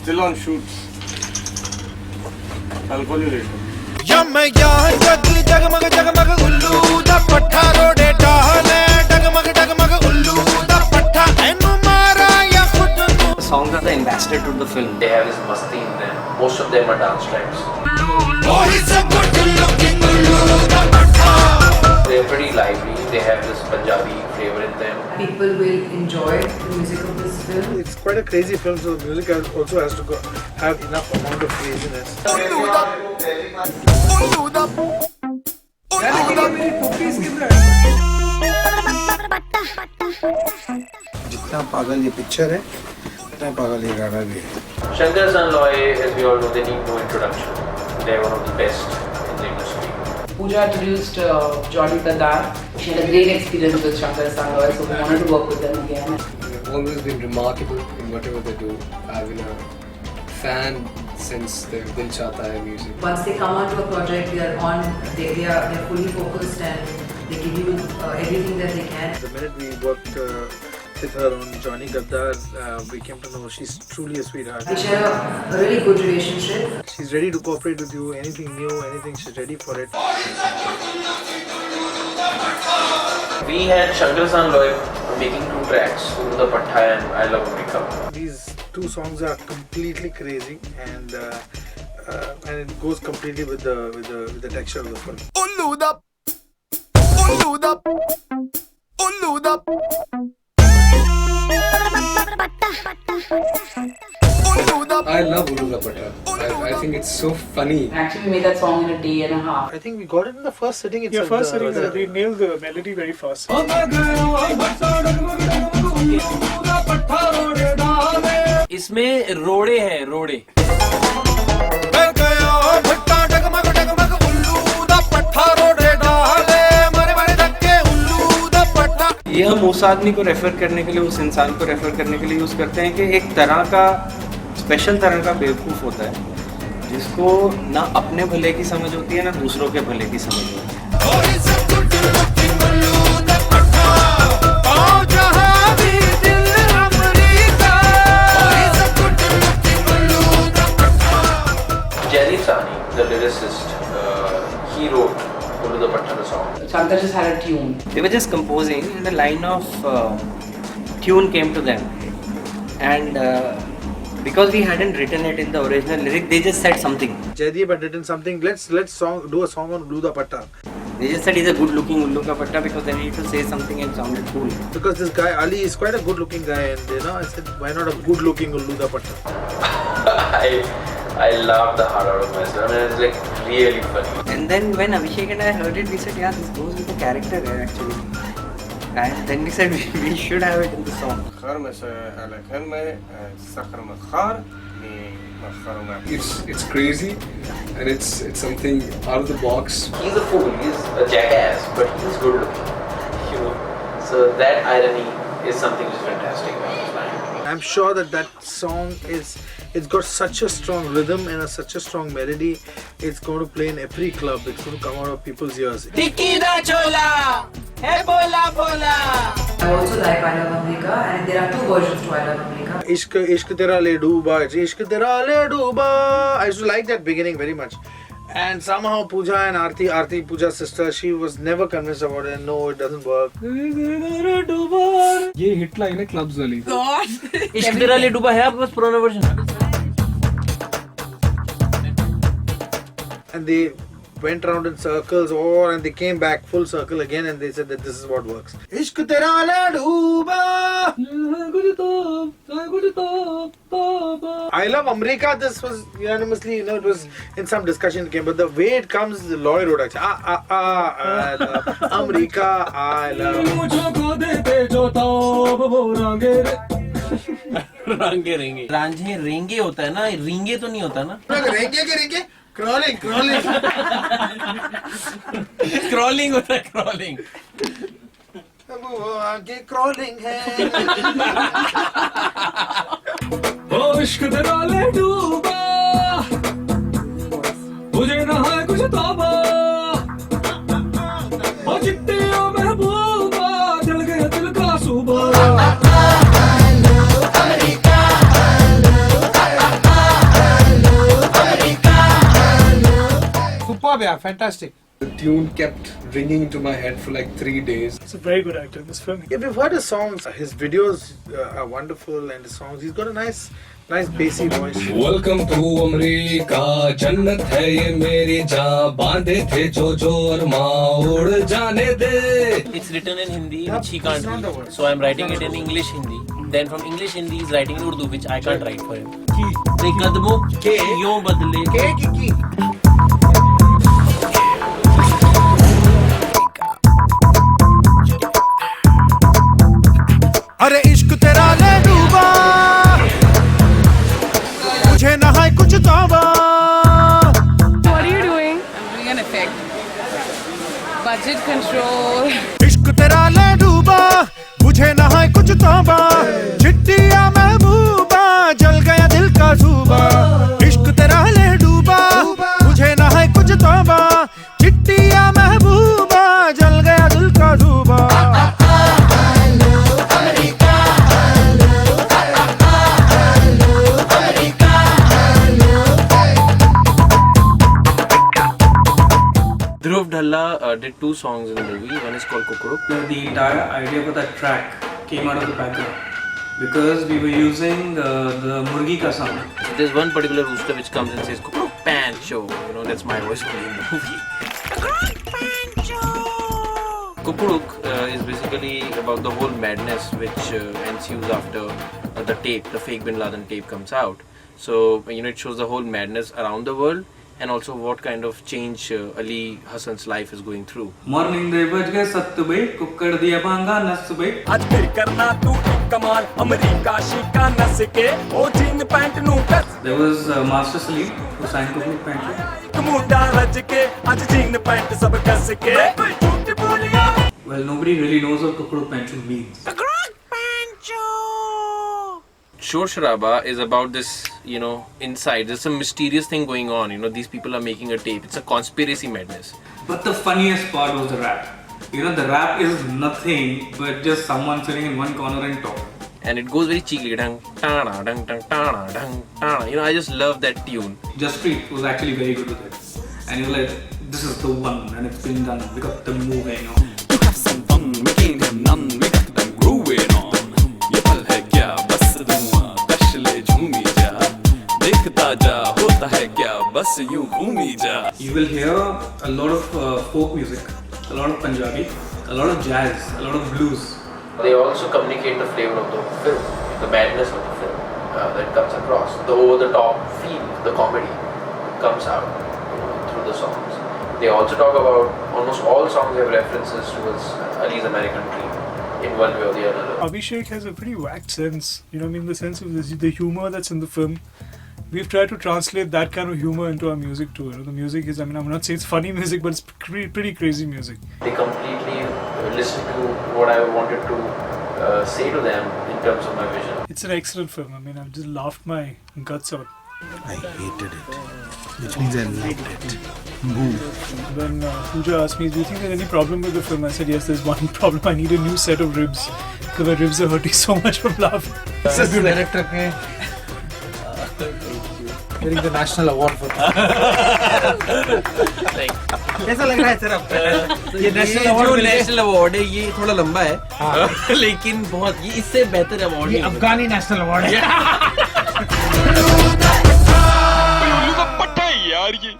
Still on shoots. I'll call you later. मैं यहाँ जगमग जगमग उल्लू दा पट्ठा रोडे डाले डगमग उल्लू दा पट्ठा एनु मारा या खुद को. The songs are the ambassador to the film. They have this masti in them. Most of them are dance tracks. Oh, he's a good looking ullu da pattha. They're pretty lively. They have this Punjabi flavor in them. People will enjoy the music of this film. It's quite a crazy film, so the music also has to have enough amount of craziness. जितना पागल ये picture है उतना पागल ये गाना भी है. Shankar San Loy, as we all know, they need no introduction. They're one of the best in the industry. Pooja introduced Johnny Kadar. She had a great experience with Shankar Sangloy, so we wanted to work with them again. They've always been remarkable in whatever they do. I've been a fan since their Dil Chahta Hai music. Once they come onto a project, they're fully focused and they give you everything that they can. The minute we worked with her on Johnny Gaddar, we came to know she's truly a sweetheart. They share a really good relationship. She's ready to cooperate with you. Anything new, anything, she's ready for it. We had Shankar San Loy making 2 tracks, Ulu Da Pattha and I Love America. These 2 songs are completely crazy, and it goes completely with the texture of the film. Ullu da I love Ulu Da Pattha. I think it's so funny. Actually, we made that song in a day and a half. I think we got it in the first sitting itself. Yeah, first sitting, they nailed the melody very fast. इसमें रोड़े हैं रोड़े. मैं गया भट्टा डगमग उल्लू दा पट्ठा रोडे डाले मारे धक्के उल्लू दा पट्ठा. ये हम उस आदमी को रेफर करने के लिए, उस इंसान को रेफर करने के लिए यूज करते हैं कि एक तरह का स्पेशल तरह का बेवकूफ होता है जिसको ना अपने भले की समझ होती है ना दूसरों के भले की समझ होती है. Oh, he's a good looking ullu da pattha. Oh, jahan bhi dil America. Oh, he's a good looking ullu da pattha. Jerry Sani, the lyricist, he wrote Ulu Da Pattha, the song. Shankar just had a tune. They were just composing and a line of tune came to them, and because we hadn't written it in the original lyric, they just said something. Jaideep had written something. Let's do a song on Ullu Da Pattha. They just said he's a good looking Ullu Ka Patta because they need to say something and sounded cool. Because this guy Ali is quite a good looking guy, and I said, why not a good looking Ullu Da Pattha? I laughed the heart out of myself and it's like really funny. And then when Abhishek and I heard it, we said, yeah, this goes with the character actually. And then we said we should have it in the song. It's crazy, and it's something out of the box. He's a fool, he's a jackass, but he's good looking, you know. So that irony is something which is fantastic about this line. I'm sure that song it's got such a strong rhythm and such a strong melody. It's going to play in every club. It's going to come out of people's ears. Tikki da chola hai bola bola. I also like I Love America, and there are 2 versions to I Love America. Ishq tera le dooba, ishq tera le dooba. I used to like that beginning very much. And somehow Pooja and Aarti, Pooja's sister, she was never convinced about it. No, it doesn't work. ये hit line है clubs वाली. इश्क तेरा ले डूबा है आपके पास पुराना version? And they went around in circles, and they came back full circle again, and they said that this is what works. Ishq tera le dooba. I Love America. This was unanimously, it was in some discussion it came, but the way it comes, the Lloyd wrote actually. I love America. I love. रंगे रेंगे रांझे रेंगे होता है ना, रिंगे तो नहीं होता ना. रेंगे क्रॉलिंग क्रॉलिंग होता है, क्रॉलिंग. वो आगे क्रॉलिंग है. ओ इश्क तेरा ले डूबा, मुझे ना है कुछ तौबा, ओ चिट्टी ओ महबूबा, जल गया दिल का सूबा. Yeah, fantastic. The tune kept ringing into my head for like 3 days. He's a very good actor in this film. Yeah, we've heard his songs. His videos are wonderful, and his songs. He's got a nice bassy voice. Welcome to America, जन्नत है ये मेरी जहाँ, बांधे थे जो अरमां उड़ जाने दे. It's written in Hindi, which he can't read. So I'm writing it in English Hindi. Then from English Hindi, he's writing in Urdu, which I can't write for him. ते कदमों के यूं बदले. अरे इश्क तेरा ले डूबा, मुझे ना है कुछ तौबा. What are you doing? I'm doing an effect. Budget control. इश्क तेरा ले डूबा, मुझे ना है कुछ तौबा. चिट्टिया महबूबा, जल गया दिल का सूबा. इश्क तेरा ले डूबा, मुझे ना है कुछ तौबा. चिट्टिया महबूबा, जल गया दिल का सूबा. Dhruv Dhalla did 2 songs in the movie. One is called Kukuruk. The entire idea for that track came out of the background because we were using the Murgi ka sound. There's one particular rooster which comes and says Kukuruk Pancho. You know, that's my voice only in the movie. Kukuruk is basically about the whole madness which ensues after the tape, the fake Bin Laden tape comes out. So, you know, it shows the whole madness around the world and also what kind of change Ali Hassan's life is going through. Morning de baj gaye 7 baje, kukkad diya bhanga nas baje. आज फिर करना तू एक कमाल, America शिका नस के, ओ gene pant नू कस. There was Master Salim who sang Kukuruk Pancho. मुंडा रज के, आज जीन पैंट सब कस के. झूठ बोलिया. Well, nobody really knows what Kukuruk Pancho means. Shor Sharaba is about this, you know, inside. There's some mysterious thing going on. You know, these people are making a tape. It's a conspiracy madness. But the funniest part was the rap. You know, the rap is nothing but just someone sitting in one corner and talking. And it goes very cheekily. Dang, tana, dang, dang, tana, dang, tana. You know, I just love that tune. Jaspreet was actually very good with it. And he was like, this is the one and it's been done. We got the moving on. To have some fun, making them none, we got them grooving on. ये पल है क्या, बस धुआं, कश ले झूमी जा. देखता जा, होता है क्या, बस यूं घूमी जा. You will hear a lot of folk music, a lot of Punjabi, a lot of jazz, a lot of blues. They also communicate the flavor of the film, the madness of the film that comes across. The over-the-top feel, the comedy comes out, you know, through the songs. They also talk about, almost all songs have references towards Ali's American dream in one way or the other. Abhishek has a pretty whacked sense. You know, I mean, the sense of the humor that's in the film. We've tried to translate that kind of humor into our music too. You know, the music is, I mean, I'm not saying it's funny music, but it's pretty crazy music. They completely listened to what I wanted to say to them in terms of my vision. It's an excellent film. I mean, I've just laughed my guts out. I hated it, which means I loved it. When Pooja asked me, do you think there's any problem with the film? I said, yes, there's one problem. I need a new set of ribs because my ribs are hurting so much from laughing. This is the director के getting the national award for कैसा लग रहा है sir आपको? ये national award जो national award है ये थोड़ा लंबा है लेकिन बहुत ये इससे बेहतर अवार्ड ये अफगानी नेशनल अवार्ड है पट्टा यार ये.